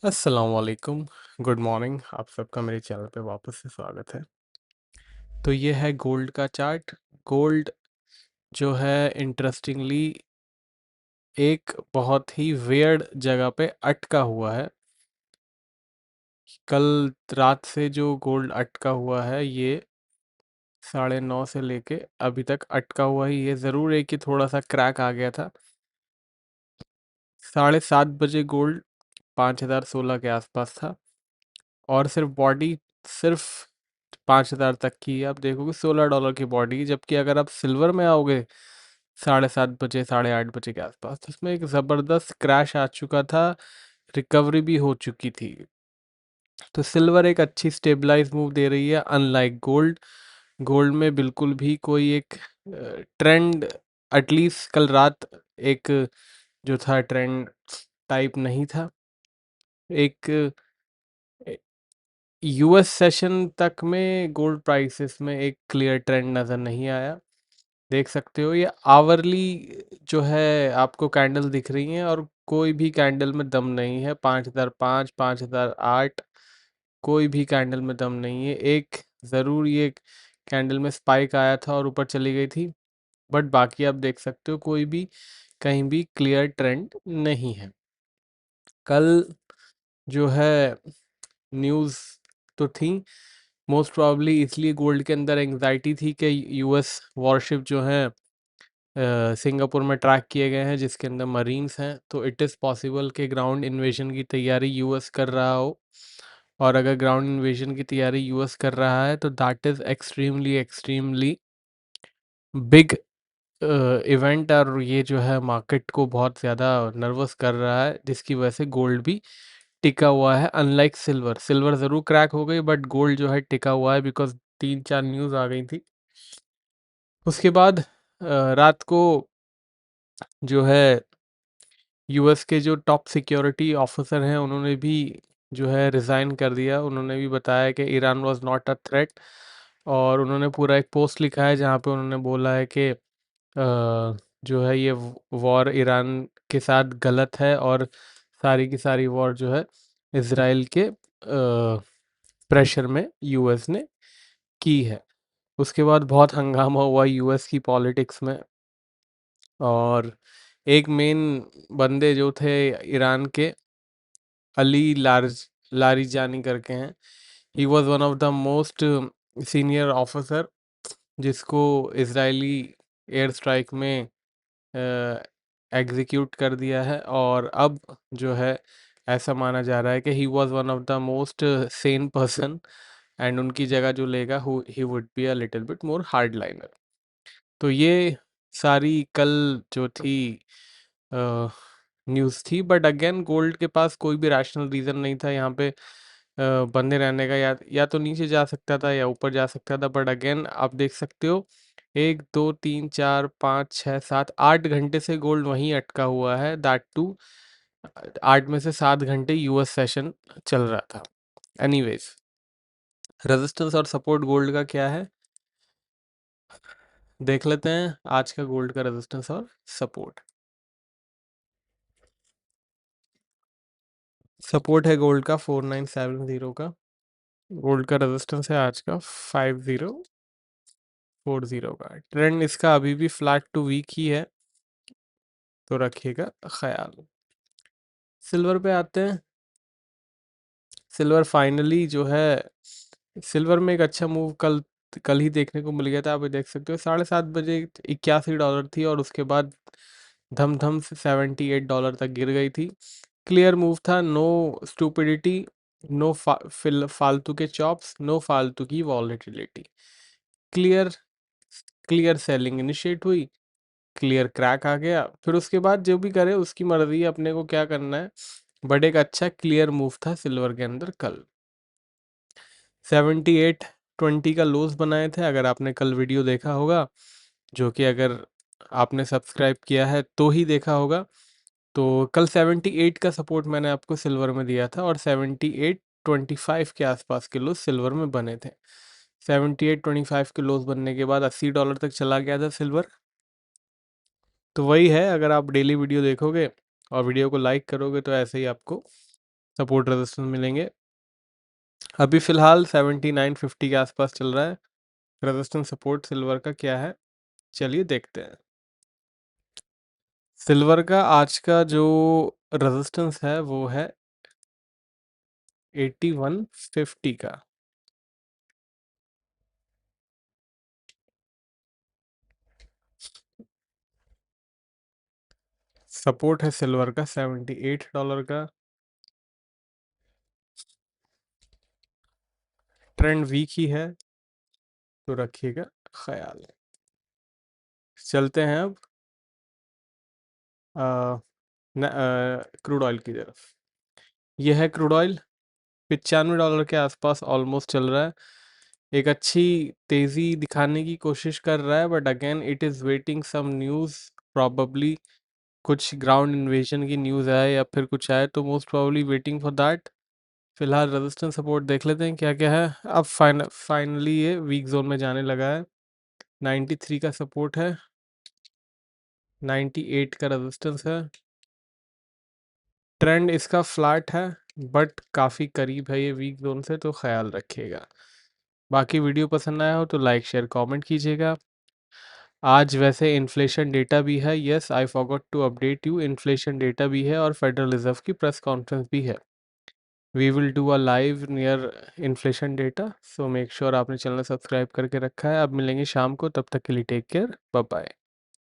अस्सलाम वालेकुम, good morning. आप सबका मेरे चैनल पे वापस से स्वागत है। तो ये है गोल्ड का चार्ट। गोल्ड जो है इंटरेस्टिंगली एक बहुत ही वियर्ड जगह पे अटका हुआ है। कल रात से जो गोल्ड अटका हुआ है ये 9:30 से लेके अभी तक अटका हुआ ही है। ज़रूर है कि थोड़ा सा क्रैक आ गया था। 7:30 बजे गोल्ड 5016 के आसपास था और सिर्फ बॉडी सिर्फ 5000 तक की है। आप देखोगे $16 की बॉडी, जबकि अगर आप सिल्वर में आओगे 7:30 बजे 8:30 बजे के आसपास तो उसमें एक ज़बरदस्त क्रैश आ चुका था, रिकवरी भी हो चुकी थी। तो सिल्वर एक अच्छी स्टेबलाइज मूव दे रही है अनलाइक गोल्ड। गोल्ड में बिल्कुल भी कोई एक ट्रेंड, एटलीस्ट कल रात एक जो था ट्रेंड टाइप नहीं था। एक यूएस सेशन तक में गोल्ड प्राइसेस में एक क्लियर ट्रेंड नज़र नहीं आया। देख सकते हो ये आवरली जो है आपको कैंडल दिख रही हैं और कोई भी कैंडल में दम नहीं है। 5005, 5008 कोई भी कैंडल में दम नहीं है। एक ज़रूर ये कैंडल में स्पाइक आया था और ऊपर चली गई थी, बट बाकी आप देख सकते हो कोई भी कहीं भी क्लियर ट्रेंड नहीं है। कल जो है न्यूज़ तो थी, मोस्ट प्रॉब्ली इसलिए गोल्ड के अंदर एंग्जाइटी थी कि यूएस वॉरशिप जो है सिंगापुर में ट्रैक किए गए हैं जिसके अंदर मरीन्स हैं। तो इट इज़ पॉसिबल कि ग्राउंड इन्वेजन की तैयारी यूएस कर रहा हो, और अगर ग्राउंड इन्वेजन की तैयारी यूएस कर रहा है तो that is extremely extremely big event, और ये जो है मार्केट को बहुत ज़्यादा नर्वस कर रहा है, जिसकी वजह से गोल्ड भी टिका हुआ है अनलाइक सिल्वर। सिल्वर ज़रूर क्रैक हो गई, बट गोल्ड जो है टिका हुआ है बिकॉज 3-4 न्यूज़ आ गई थी। उसके बाद रात को जो है यूएस के जो टॉप सिक्योरिटी ऑफिसर हैं उन्होंने भी जो है रिज़ाइन कर दिया। उन्होंने भी बताया कि Iran was not a threat, और उन्होंने पूरा एक पोस्ट लिखा है जहाँ पे उन्होंने बोला है कि जो है ये वॉर ईरान के साथ गलत है, और सारी की सारी वॉर जो है इसराइल के प्रेशर में यूएस ने की है। उसके बाद बहुत हंगामा हुआ यूएस की पॉलिटिक्स में, और एक मेन बंदे जो थे ईरान के, अली लारिजानी करके हैं, he was one of the most senior officer जिसको इजरायली एयर स्ट्राइक में एग्जीक्यूट कर दिया है। और अब जो है ऐसा माना जा रहा है कि he was one of the most Sen person, and उनकी जगह जो लेगा he would be a little bit more hard liner. तो ये सारी कल जो थी न्यूज़ थी, बट अगेन गोल्ड के पास कोई भी रैशनल रीज़न नहीं था यहाँ पे बंधे रहने का। या तो नीचे जा सकता था या ऊपर जा सकता था, बट अगेन आप देख सकते हो 1 2 3 4 5 6 7 8 घंटे से गोल्ड वहीं अटका हुआ है। दैट टू 8 में से 7 घंटे यूएस सेशन चल रहा था। एनीवेज, रेजिस्टेंस और सपोर्ट गोल्ड का क्या है देख लेते हैं। आज का गोल्ड का रेजिस्टेंस और सपोर्ट। सपोर्ट है गोल्ड का 4970 का। गोल्ड का रेजिस्टेंस है आज का 5040 का। ट्रेंड इसका अभी भी फ्लैट टू वीक ही है, तो रखिएगा ख्याल। सिल्वर पे आते हैं। सिल्वर फाइनली जो है, सिल्वर में एक अच्छा मूव कल कल ही देखने को मिल गया था। आप ये देख सकते हो 7:30 बजे $81 थी, और उसके बाद धम धम से $78 तक गिर गई थी। क्लियर मूव था, नो स्टूपिडिटी, नो फालतू के चॉप्स, नो फालतू की volatility. Clear clear selling initiate हुई, क्लियर क्रैक आ गया, फिर उसके बाद जो भी करे उसकी मर्जी है, अपने को क्या करना है। बट एक अच्छा क्लियर मूव था सिल्वर के अंदर कल। 7820 का लोज बनाए थे, अगर आपने कल वीडियो देखा होगा, जो कि अगर आपने सब्सक्राइब किया है तो ही देखा होगा। तो कल 78 का सपोर्ट मैंने आपको सिल्वर में दिया था, और 7825 के आसपास के लोज सिल्वर में बने थे। 7825 के लोज बनने के बाद $80 तक चला गया था सिल्वर। तो वही है, अगर आप डेली वीडियो देखोगे और वीडियो को लाइक करोगे तो ऐसे ही आपको सपोर्ट रेजिस्टेंस मिलेंगे। अभी फ़िलहाल 79.50 के आसपास चल रहा है। रेजिस्टेंस सपोर्ट सिल्वर का क्या है, चलिए देखते हैं। सिल्वर का आज का जो रेजिस्टेंस है वो है 81.50 का। सपोर्ट है सिल्वर का $78 का। ट्रेंड वीक ही है, तो रखिएगा ख्याल। चलते हैं अब क्रूड ऑयल की तरफ। यह है क्रूड ऑयल, $95 के आसपास ऑलमोस्ट चल रहा है। एक अच्छी तेज़ी दिखाने की कोशिश कर रहा है, but again it is waiting some news, probably कुछ ग्राउंड इन्वेजन की न्यूज़ आए या फिर कुछ आए, तो most probably waiting for that. फिलहाल रेजिस्टेंस सपोर्ट देख लेते हैं क्या क्या है। अब फाइनली ये वीक जोन में जाने लगा है। 93 का सपोर्ट है, 98 का रेजिस्टेंस है। ट्रेंड इसका फ्लैट है, बट काफ़ी करीब है ये वीक जोन से, तो ख्याल रखिएगा। बाकी वीडियो पसंद आया हो तो लाइक शेयर कमेंट कीजिएगा। आज वैसे इन्फ्लेशन डेटा भी है, yes I forgot to update you, inflation data भी है और फेडरल रिजर्व की प्रेस कॉन्फ्रेंस भी है। We will do a live near inflation data, so make sure आपने चैनल सब्सक्राइब करके रखा है। अब मिलेंगे शाम को, तब तक के लिए टेक केयर, बाय बाय।